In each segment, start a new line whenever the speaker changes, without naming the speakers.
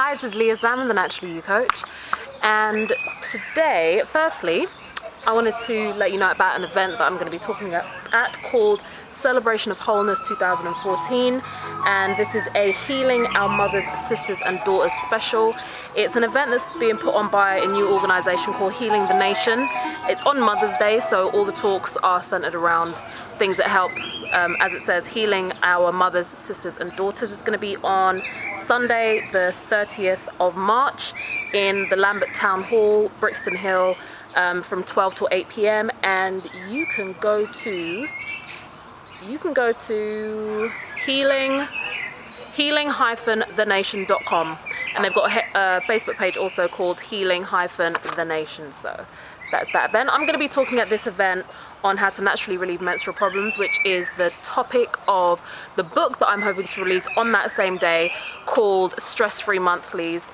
Hi, this is Leah, Salmon, the Naturally You Coach, and today, firstly, I wanted to let you know about an event that I'm going to be talking at called Celebration of Wholeness 2014, and this is a Healing Our Mothers, Sisters and Daughters special. It's an event that's being put on by a new organisation called Healing the Nation. It's on Mother's Day, so all the talks are centred around things that help, as it says, healing our mothers, sisters and daughters. It's going to be on Sunday the 30th of March in the Lambert Town Hall, Brixton Hill, from 12 till 8 p.m. and you can go to healing-thenation.com, and they've got a Facebook page also called Healing-the-Nation. So that's that event. I'm going to be talking at this event on how to naturally relieve menstrual problems, which is the topic of the book that I'm hoping to release on that same day, called Stress-Free Monthlies,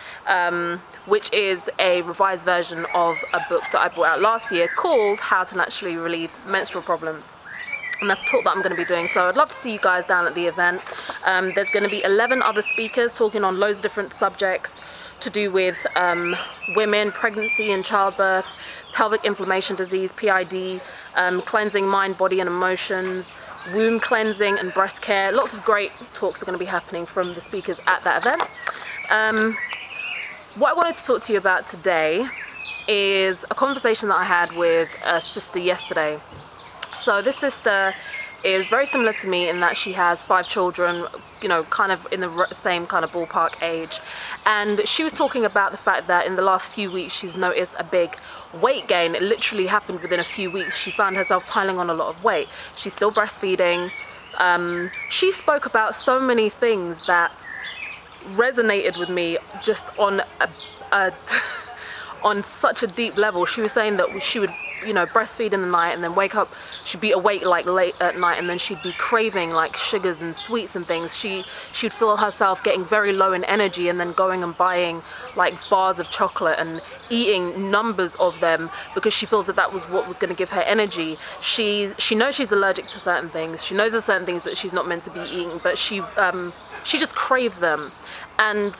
which is a revised version of a book that I brought out last year called How to Naturally Relieve Menstrual Problems. And that's a talk that I'm going to be doing, so I'd love to see you guys down at the event. There's going to be 11 other speakers talking on loads of different subjects to do with women, pregnancy and childbirth, pelvic inflammation disease, PID, cleansing mind, body and emotions, womb cleansing and breast care. Lots of great talks are going to be happening from the speakers at that event. What I wanted to talk to you about today is a conversation that I had with a sister yesterday. So this sister is very similar to me in that she has 5 children, you know, kind of in the same kind of ballpark age. And she was talking about the fact that in the last few weeks she's noticed a big weight gain. It literally happened within a few weeks. She found herself piling on a lot of weight. She's still breastfeeding. She spoke about so many things that resonated with me just on on such a deep level. She was saying that she would, you know, breastfeed in the night and then wake up, she'd be awake like late at night, and then she'd be craving like sugars and sweets and things. She'd feel herself getting very low in energy and then going and buying like bars of chocolate and eating numbers of them because she feels that that was what was going to give her energy. She knows she's allergic to certain things. She knows there's certain things that she's not meant to be eating, but she just craves them. And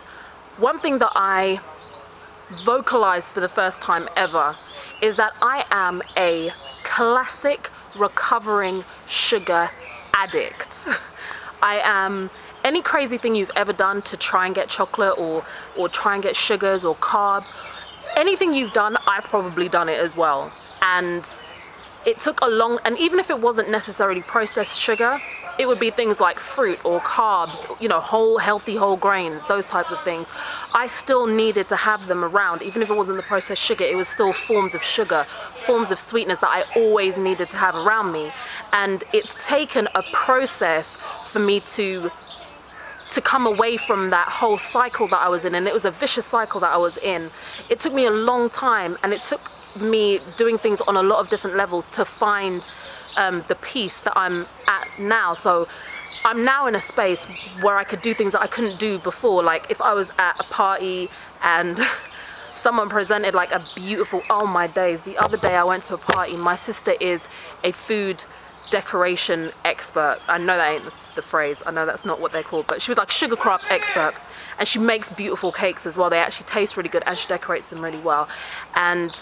one thing that I vocalized for the first time ever is that I am a classic recovering sugar addict. I am any crazy thing you've ever done to try and get chocolate or try and get sugars or carbs, anything you've done, I've probably done it as well. And it took a long, and even if it wasn't necessarily processed sugar, it would be things like fruit or carbs, you know, healthy whole grains, those types of things. I still needed to have them around. Even if it wasn't the processed sugar, it was still forms of sugar, forms of sweetness that I always needed to have around me. And it's taken a process for me to come away from that whole cycle that I was in, and it was a vicious cycle that I was in. It took me a long time, and it took me doing things on a lot of different levels to find the peace that I'm at now. So I'm now in a space where I could do things that I couldn't do before. Like if I was at a party and someone presented like a beautiful, oh my days, the other day I went to a party. My sister is a food decoration expert. I know that ain't the phrase, I know that's not what they're called, but she was like sugar craft expert, and she makes beautiful cakes as well. They actually taste really good and she decorates them really well. And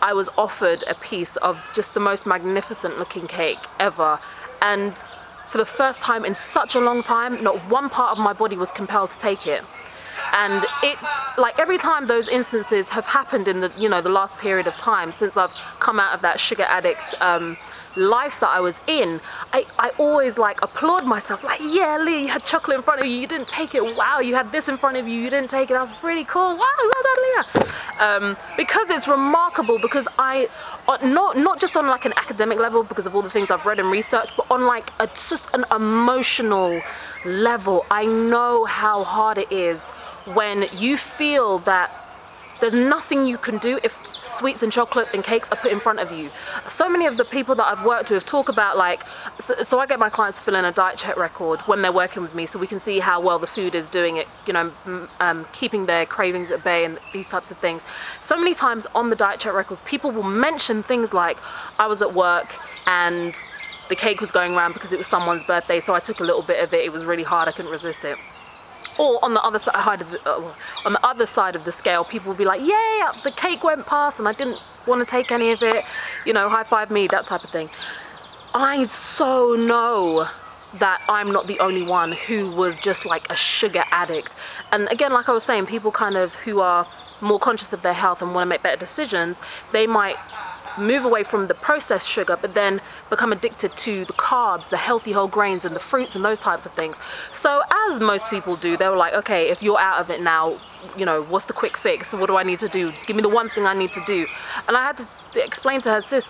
I was offered a piece of just the most magnificent looking cake ever, and for the first time in such a long time, not one part of my body was compelled to take it. And it, like every time those instances have happened in the, you know, the last period of time since I've come out of that sugar addict life that I was in, I always like applaud myself, like, yeah, Lee, you had chocolate in front of you, you didn't take it. Wow, you had this in front of you, you didn't take it. That's really cool. Wow, well done, Leah. Because it's remarkable, because I, not just on like an academic level because of all the things I've read and researched, but on like just an emotional level. I know how hard it is when you feel that there's nothing you can do if sweets and chocolates and cakes are put in front of you. So many of the people that I've worked with talk about like, so I get my clients to fill in a diet check record when they're working with me so we can see how well the food is doing it, you know, keeping their cravings at bay and these types of things. So many times on the diet check records, people will mention things like, I was at work and the cake was going around because it was someone's birthday, so I took a little bit of it. It was really hard, I couldn't resist it. Or on the other side of the scale, people will be like, yay, the cake went past and I didn't want to take any of it, you know, high five me, that type of thing. I so know that I'm not the only one who was just like a sugar addict. And again, like I was saying, people kind of who are more conscious of their health and want to make better decisions, they might move away from the processed sugar, but then become addicted to the carbs, the healthy whole grains and the fruits and those types of things. So as most people do, they were like, okay, if you're out of it now, you know, what's the quick fix? What do I need to do? Give me the one thing I need to do. And I had to explain to her, sis,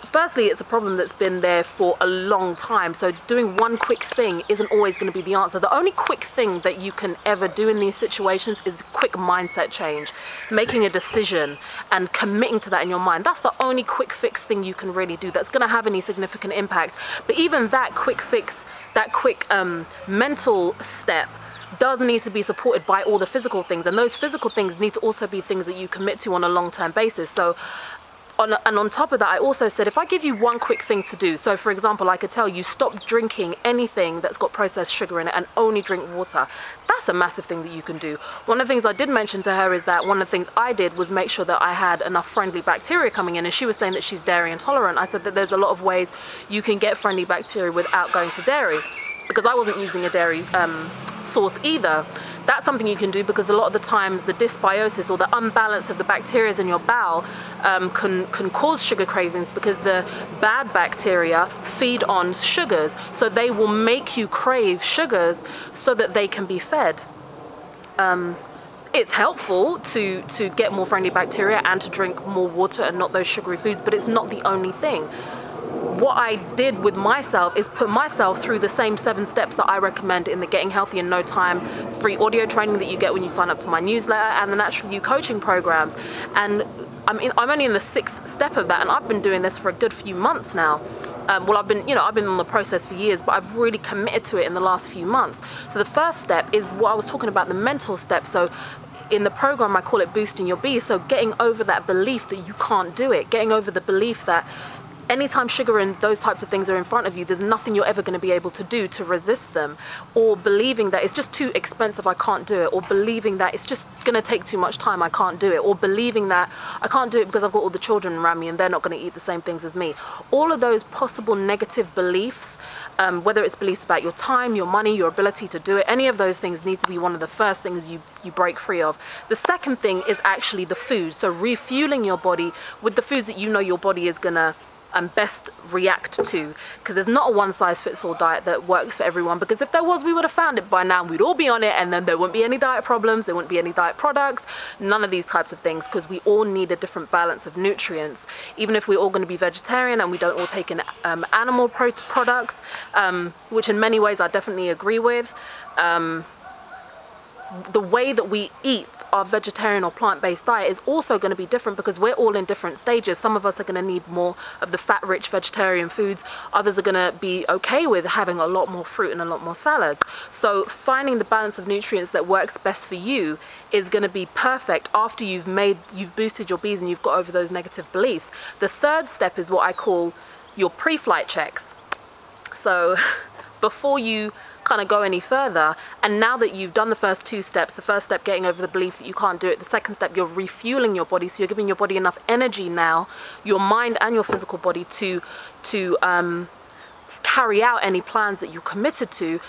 firstly, it's a problem that's been there for a long time. So doing one quick thing isn't always going to be the answer. The only quick thing that you can ever do in these situations is a quick mindset change, making a decision and committing to that in your mind. That's the only quick fix thing you can really do that's going to have any significant impact. But even that quick fix, that quick mental step does need to be supported by all the physical things. And those physical things need to also be things that you commit to on a long-term basis. So on top of that, I also said, if I give you one quick thing to do, so for example, I could tell you stop drinking anything that's got processed sugar in it and only drink water. That's a massive thing that you can do. One of the things I did mention to her is that one of the things I did was make sure that I had enough friendly bacteria coming in, and she was saying that she's dairy intolerant. I said that there's a lot of ways you can get friendly bacteria without going to dairy, because I wasn't using a dairy source either. That's something you can do, because a lot of the times the dysbiosis or the unbalance of the bacteria in your bowel can cause sugar cravings, because the bad bacteria feed on sugars. So they will make you crave sugars so that they can be fed. It's helpful to get more friendly bacteria and to drink more water and not those sugary foods, but it's not the only thing. What I did with myself is put myself through the same 7 steps that I recommend in the Getting Healthy in No Time free audio training that you get when you sign up to my newsletter, and the Natural You coaching programs. And I'm only in the 6th step of that, and I've been doing this for a good few months now. Well, I've been on the process for years, but I've really committed to it in the last few months. So the first step is what I was talking about, the mental step. So in the program, I call it boosting your bees. So getting over that belief that you can't do it, getting over the belief that anytime sugar and those types of things are in front of you, there's nothing you're ever going to be able to do to resist them, or believing that it's just too expensive, I can't do it, or believing that it's just going to take too much time, I can't do it, or believing that I can't do it because I've got all the children around me and they're not going to eat the same things as me. All of those possible negative beliefs, whether it's beliefs about your time, your money, your ability to do it, any of those things need to be one of the first things you break free of. The second thing is actually the food. So refueling your body with the foods that you know your body is going to best react to, because there's not a one-size-fits-all diet that works for everyone, because if there was, we would have found it by now. We'd all be on it, and then there wouldn't be any diet problems, there wouldn't be any diet products, none of these types of things, because we all need a different balance of nutrients. Even if we're all going to be vegetarian and we don't all take in animal products, which in many ways I definitely agree with, the way that we eat our vegetarian or plant-based diet is also going to be different, because we're all in different stages. Some of us are going to need more of the fat-rich vegetarian foods. Others are going to be okay with having a lot more fruit and a lot more salads. So finding the balance of nutrients that works best for you is going to be perfect after you've boosted your bees and you've got over those negative beliefs. The third step is what I call your pre-flight checks. So before you kind of go any further, and now that you've done the first 2 steps, the first step getting over the belief that you can't do it, the second step you're refueling your body, so you're giving your body enough energy now, your mind and your physical body, to carry out any plans that you committed to.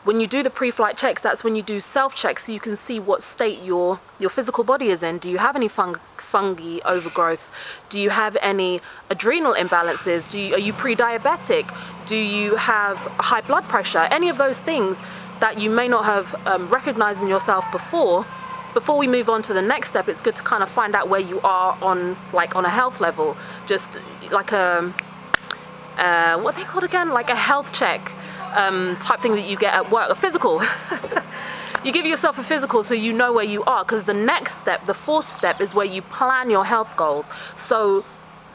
When you do the pre-flight checks, that's when you do self-checks, so you can see what state your physical body is in. Do you have any fungi overgrowths? Do you have any adrenal imbalances? Are you pre-diabetic? Do you have high blood pressure? Any of those things that you may not have recognized in yourself before. Before we move on to the next step, it's good to kind of find out where you are on a health level. Just like what are they called again? Like a health check type thing that you get at work, a physical. You give yourself a physical so you know where you are, because the next step, the 4th step, is where you plan your health goals. So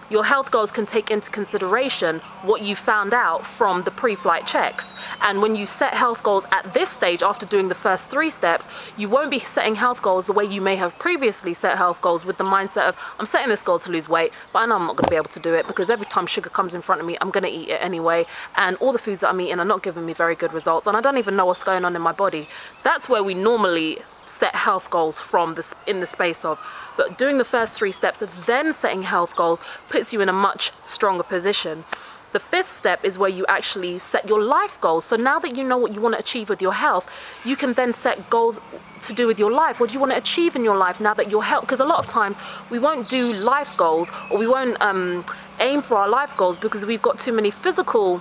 your health goals can take into consideration what you found out from the pre-flight checks. And when you set health goals at this stage, after doing the first 3 steps, you won't be setting health goals the way you may have previously set health goals, with the mindset of, I'm setting this goal to lose weight, but I know I'm not going to be able to do it because every time sugar comes in front of me, I'm going to eat it anyway. And all the foods that I'm eating are not giving me very good results. And I don't even know what's going on in my body. That's where we normally set health goals from in the space of. But doing the first 3 steps and then setting health goals puts you in a much stronger position. The 5th step is where you actually set your life goals. So now that you know what you want to achieve with your health, you can then set goals to do with your life. What do you want to achieve in your life now that your health, because a lot of times we won't do life goals, or we won't aim for our life goals because we've got too many physical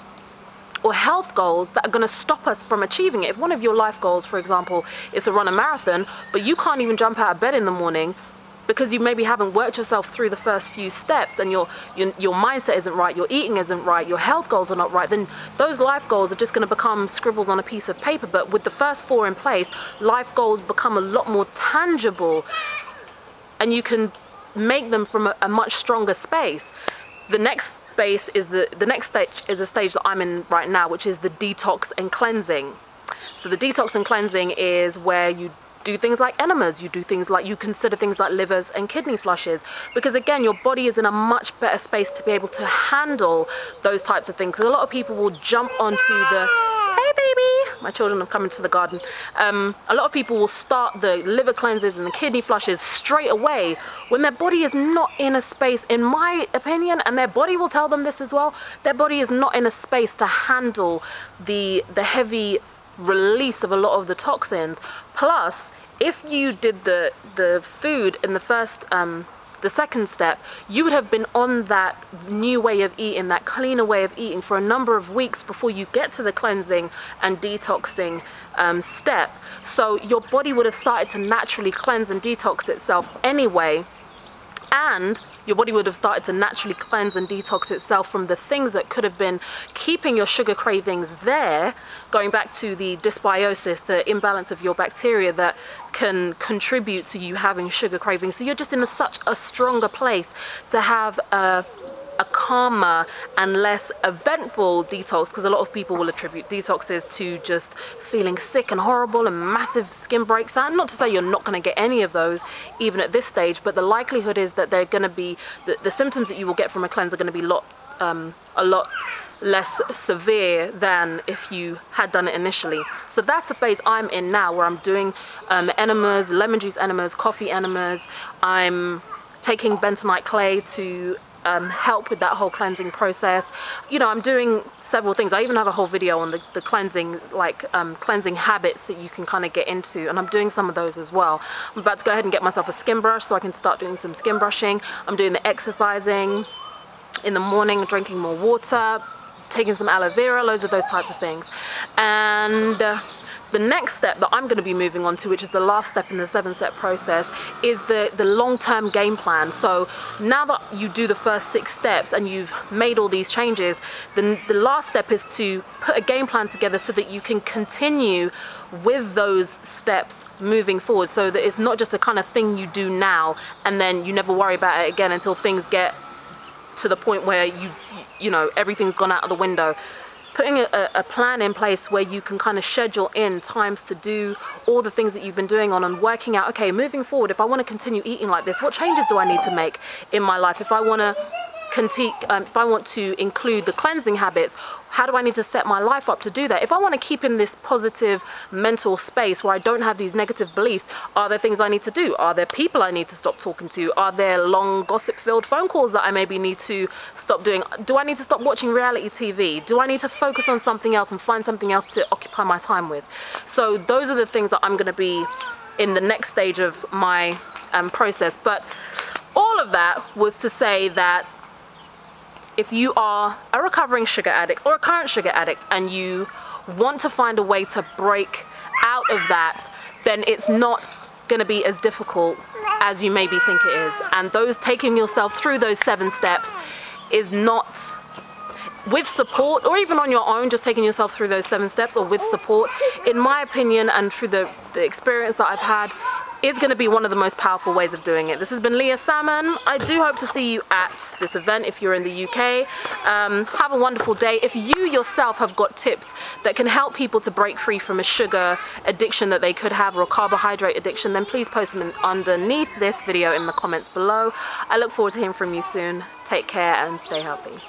or health goals that are going to stop us from achieving it. If one of your life goals, for example, is to run a marathon, but you can't even jump out of bed in the morning because you maybe haven't worked yourself through the first few steps, and your mindset isn't right, your eating isn't right, your health goals are not right, then those life goals are just going to become scribbles on a piece of paper. But with the first 4 in place, life goals become a lot more tangible, and you can make them from a much stronger space. The next space is the next stage is the stage that I'm in right now, which is the detox and cleansing. So the detox and cleansing is where you do things like enemas, you consider things like livers and kidney flushes, because again, your body is in a much better space to be able to handle those types of things. Because a lot of people will jump onto the, hey baby, my children have come into the garden. A lot of people will start the liver cleanses and the kidney flushes straight away when their body is not in a space, in my opinion, and their body will tell them this as well, their body is not in a space to handle the heavy release of a lot of the toxins. Plus, if you did the food in the second step, you would have been on that new way of eating, that cleaner way of eating for a number of weeks before you get to the cleansing and detoxing step. So your body would have started to naturally cleanse and detox itself anyway, and your body would have started to naturally cleanse and detox itself from the things that could have been keeping your sugar cravings there, going back to the dysbiosis, the imbalance of your bacteria that can contribute to you having sugar cravings. So you're just in such a stronger place to have a calmer and less eventful detox, because a lot of people will attribute detoxes to just feeling sick and horrible and massive skin breaks out. Not to say you're not going to get any of those even at this stage, but the likelihood is that they're going to be, the symptoms that you will get from a cleanse are going to be a lot less severe than if you had done it initially. So that's the phase I'm in now, where I'm doing enemas, lemon juice enemas, coffee enemas. I'm taking bentonite clay to help with that whole cleansing process. You know, I'm doing several things. I even have a whole video on the cleansing, cleansing habits that you can kind of get into, and I'm doing some of those as well. I'm about to go ahead and get myself a skin brush so I can start doing some skin brushing. I'm doing the exercising in the morning, drinking more water, taking some aloe vera, loads of those types of things. And the next step that I'm going to be moving on to, which is the last step in the 7-step process, is the long-term game plan. So now that you do the first 6 steps and you've made all these changes, the last step is to put a game plan together so that you can continue with those steps moving forward, so that it's not just the kind of thing you do now and then you never worry about it again until things get to the point where you know everything's gone out of the window. Putting a plan in place where you can kind of schedule in times to do all the things that you've been doing on, and working out, okay, moving forward, if I want to continue eating like this, what changes do I need to make in my life? If I want to include the cleansing habits, how do I need to set my life up to do that? If I want to keep in this positive mental space where I don't have these negative beliefs, are there things I need to do? Are there people I need to stop talking to? Are there long gossip-filled phone calls that I maybe need to stop doing? Do I need to stop watching reality TV? Do I need to focus on something else and find something else to occupy my time with? So those are the things that I'm going to be in the next stage of my process. But all of that was to say that if you are a recovering sugar addict or a current sugar addict and you want to find a way to break out of that, then it's not going to be as difficult as you maybe think it is. And taking yourself through those 7 steps is not, with support, or even on your own, just taking yourself through those 7 steps or with support, in my opinion, and through the experience that I've had, is going to be one of the most powerful ways of doing it. This has been Leah Salmon. I do hope to see you at this event if you're in the UK. Have a wonderful day. If you yourself have got tips that can help people to break free from a sugar addiction that they could have, or a carbohydrate addiction, then please post them underneath this video in the comments below. I look forward to hearing from you soon. Take care and stay healthy.